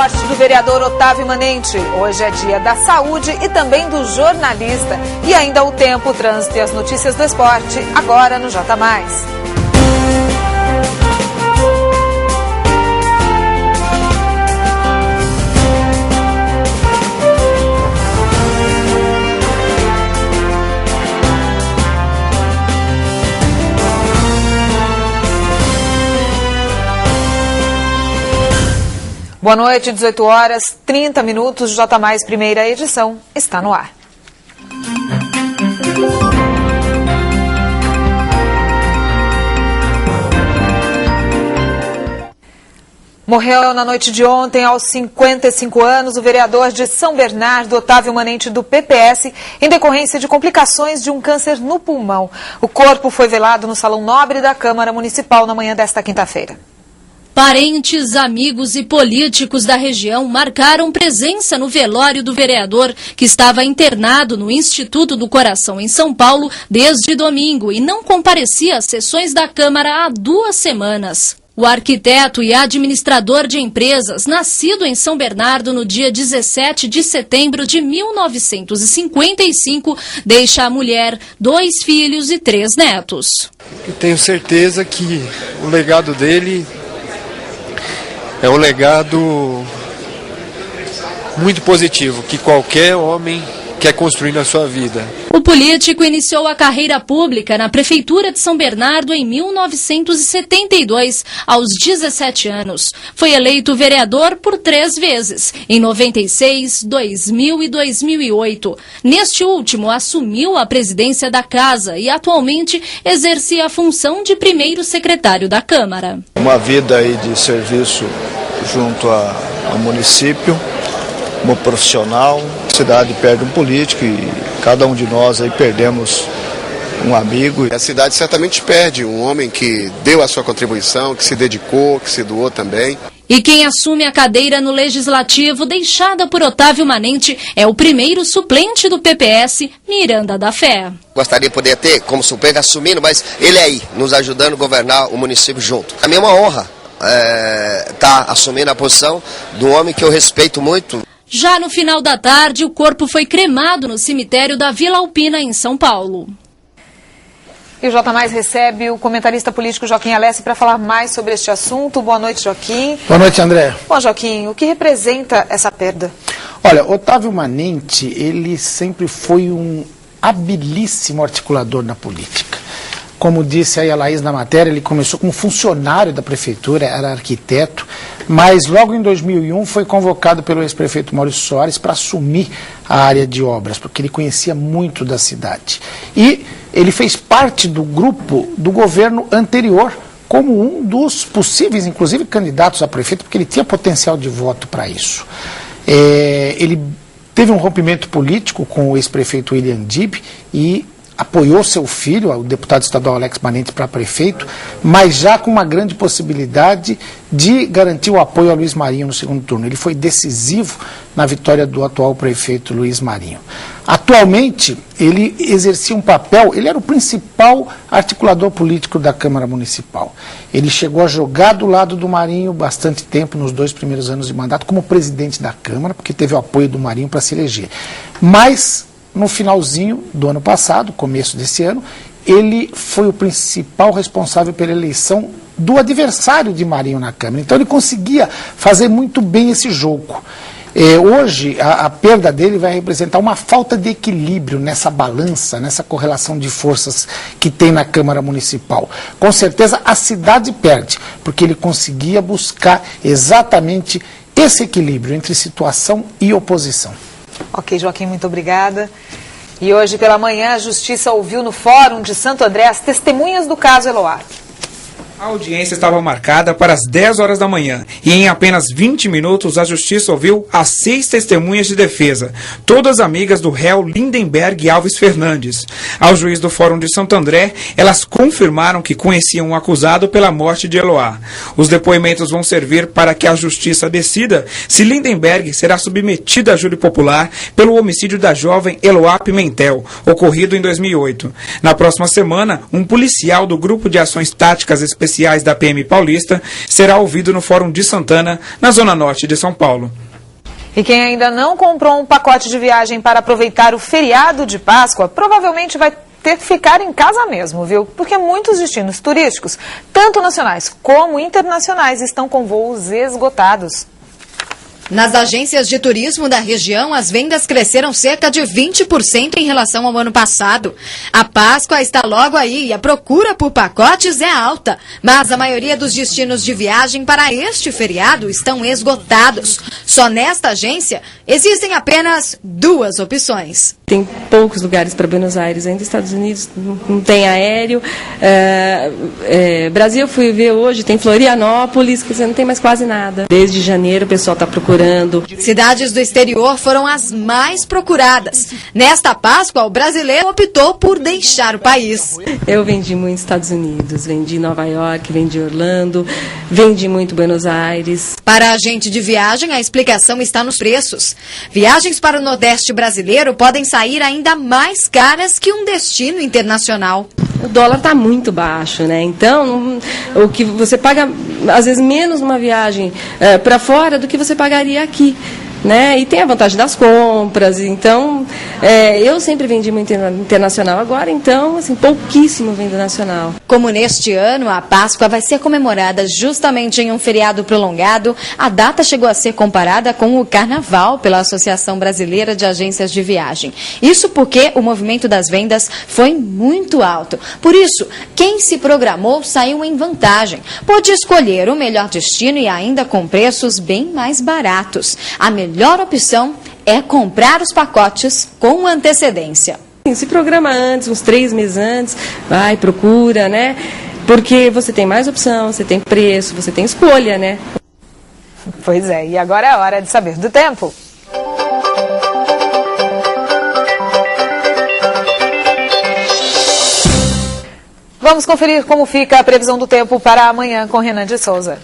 morte do vereador Otávio Manente. Hoje é dia da saúde e também do jornalista. E ainda o tempo, o trânsito e as notícias do esporte, agora no J+. Boa noite, 18 horas, 30 minutos, J+, primeira edição, está no ar. Morreu na noite de ontem, aos 55 anos, o vereador de São Bernardo, Otávio Manente, do PPS, em decorrência de complicações de um câncer no pulmão. O corpo foi velado no Salão Nobre da Câmara Municipal na manhã desta quinta-feira. Parentes, amigos e políticos da região marcaram presença no velório do vereador, que estava internado no Instituto do Coração em São Paulo desde domingo e não comparecia às sessões da Câmara há 2 semanas. O arquiteto e administrador de empresas, nascido em São Bernardo no dia 17 de setembro de 1955, deixa a mulher, 2 filhos e 3 netos. Eu tenho certeza que o legado dele é um legado muito positivo, que qualquer homem quer construir na sua vida. O político iniciou a carreira pública na Prefeitura de São Bernardo em 1972, aos 17 anos. Foi eleito vereador por 3 vezes, em 96, 2000 e 2008. Neste último, assumiu a presidência da Casa e atualmente exerce a função de primeiro secretário da Câmara. Uma vida aí de serviço junto ao município, como profissional. A cidade perde um político e cada um de nós aí perdemos um amigo. A cidade certamente perde um homem que deu a sua contribuição, que se dedicou, que se doou também. E quem assume a cadeira no Legislativo, deixada por Otávio Manente, é o primeiro suplente do PPS, Miranda da Fé. Gostaria de poder ter como suplente assumindo, mas ele aí, nos ajudando a governar o município junto. A mim é uma honra estar assumindo a posição de um homem que eu respeito muito. Já no final da tarde, o corpo foi cremado no cemitério da Vila Alpina, em São Paulo. E o J+ recebe o comentarista político Joaquim Alessi para falar mais sobre este assunto. Boa noite, Joaquim. Boa noite, André. Bom, Joaquim, o que representa essa perda? Olha, Otávio Manente, ele sempre foi um habilíssimo articulador na política. Como disse aí a Laís na matéria, ele começou como funcionário da prefeitura, era arquiteto, mas logo em 2001 foi convocado pelo ex-prefeito Maurício Soares para assumir a área de obras, porque ele conhecia muito da cidade. E ele fez parte do grupo do governo anterior, como um dos possíveis, inclusive, candidatos a prefeito, porque ele tinha potencial de voto para isso. Ele teve um rompimento político com o ex-prefeito William Dib e apoiou seu filho, o deputado estadual Alex Manente, para prefeito, mas já com uma grande possibilidade de garantir o apoio a Luiz Marinho no segundo turno. Ele foi decisivo na vitória do atual prefeito Luiz Marinho. Atualmente, ele exercia um papel, ele era o principal articulador político da Câmara Municipal. Ele chegou a jogar do lado do Marinho bastante tempo, nos 2 primeiros anos de mandato, como presidente da Câmara, porque teve o apoio do Marinho para se eleger. Mas no finalzinho do ano passado, começo desse ano, ele foi o principal responsável pela eleição do adversário de Marinho na Câmara. Então ele conseguia fazer muito bem esse jogo. Hoje, a perda dele vai representar uma falta de equilíbrio nessa balança, nessa correlação de forças que tem na Câmara Municipal. Com certeza a cidade perde, porque ele conseguia buscar exatamente esse equilíbrio entre situação e oposição. Ok, Joaquim, muito obrigada. E hoje pela manhã a Justiça ouviu no Fórum de Santo André as testemunhas do caso Eloá. A audiência estava marcada para as 10 horas da manhã e em apenas 20 minutos a Justiça ouviu as 6 testemunhas de defesa, todas amigas do réu Lindenberg Alves Fernandes. Ao juiz do Fórum de Santo André, elas confirmaram que conheciam o acusado pela morte de Eloá. Os depoimentos vão servir para que a Justiça decida se Lindenberg será submetida a júri popular pelo homicídio da jovem Eloá Pimentel, ocorrido em 2008. Na próxima semana, um policial do Grupo de Ações Táticas Especiais especiais da PM Paulista, será ouvido no Fórum de Santana, na Zona Norte de São Paulo. E quem ainda não comprou um pacote de viagem para aproveitar o feriado de Páscoa, provavelmente vai ter que ficar em casa mesmo, viu? Porque muitos destinos turísticos, tanto nacionais como internacionais, estão com voos esgotados. Nas agências de turismo da região, as vendas cresceram cerca de 20% em relação ao ano passado. A Páscoa está logo aí e a procura por pacotes é alta. Mas a maioria dos destinos de viagem para este feriado estão esgotados. Só nesta agência existem apenas 2 opções. Tem poucos lugares para Buenos Aires, ainda Estados Unidos não tem aéreo. Brasil eu fui ver hoje, tem Florianópolis, quer dizer, não tem mais quase nada. Desde janeiro o pessoal está procurando. Cidades do exterior foram as mais procuradas. Nesta Páscoa, o brasileiro optou por deixar o país. Eu vendi muito Estados Unidos, vendi Nova York, vendi Orlando, vendi muito Buenos Aires. Para a agente de viagem, a explicação está nos preços. Viagens para o Nordeste brasileiro podem sair ainda mais caras que um destino internacional. O dólar está muito baixo, né? Então, o que você paga, às vezes, menos numa viagem para fora do que você pagaria aqui, né? E tem a vantagem das compras. Então, eu sempre vendi muito internacional. Agora, então, assim, pouquíssimo vendo nacional. Como neste ano, a Páscoa vai ser comemorada justamente em um feriado prolongado, a data chegou a ser comparada com o Carnaval pela Associação Brasileira de Agências de Viagem. Isso porque o movimento das vendas foi muito alto. Por isso, quem se programou saiu em vantagem. Pôde escolher o melhor destino e ainda com preços bem mais baratos. A melhor opção é comprar os pacotes com antecedência. Se programa antes, uns 3 meses antes, vai, procura, né? Porque você tem mais opção, você tem preço, você tem escolha, né? Pois é, e agora é a hora de saber do tempo. Vamos conferir como fica a previsão do tempo para amanhã com Renan de Souza.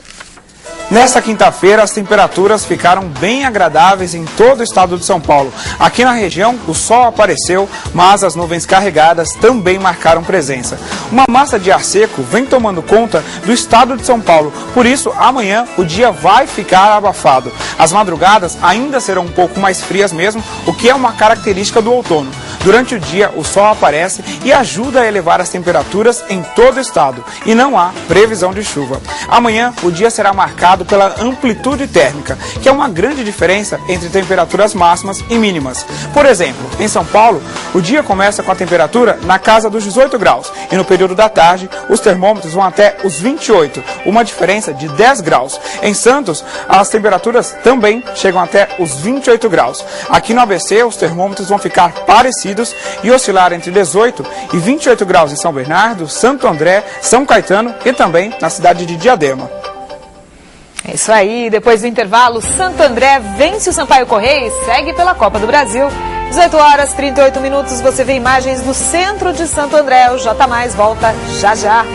Nesta quinta-feira, as temperaturas ficaram bem agradáveis em todo o estado de São Paulo. Aqui na região, o sol apareceu, mas as nuvens carregadas também marcaram presença. Uma massa de ar seco vem tomando conta do estado de São Paulo. Por isso, amanhã o dia vai ficar abafado. As madrugadas ainda serão um pouco mais frias mesmo, o que é uma característica do outono. Durante o dia, o sol aparece e ajuda a elevar as temperaturas em todo o estado. E não há previsão de chuva. Amanhã, o dia será marcado pela amplitude térmica, que é uma grande diferença entre temperaturas máximas e mínimas. Por exemplo, em São Paulo, o dia começa com a temperatura na casa dos 18 graus e no período da tarde os termômetros vão até os 28, uma diferença de 10 graus. Em Santos, as temperaturas também chegam até os 28 graus. Aqui no ABC, os termômetros vão ficar parecidos e oscilar entre 18 e 28 graus em São Bernardo, Santo André, São Caetano e também na cidade de Diadema. É isso aí, depois do intervalo, Santo André vence o Sampaio Corrêa e segue pela Copa do Brasil. 18 horas 38 minutos, você vê imagens do centro de Santo André. O J+, volta já já.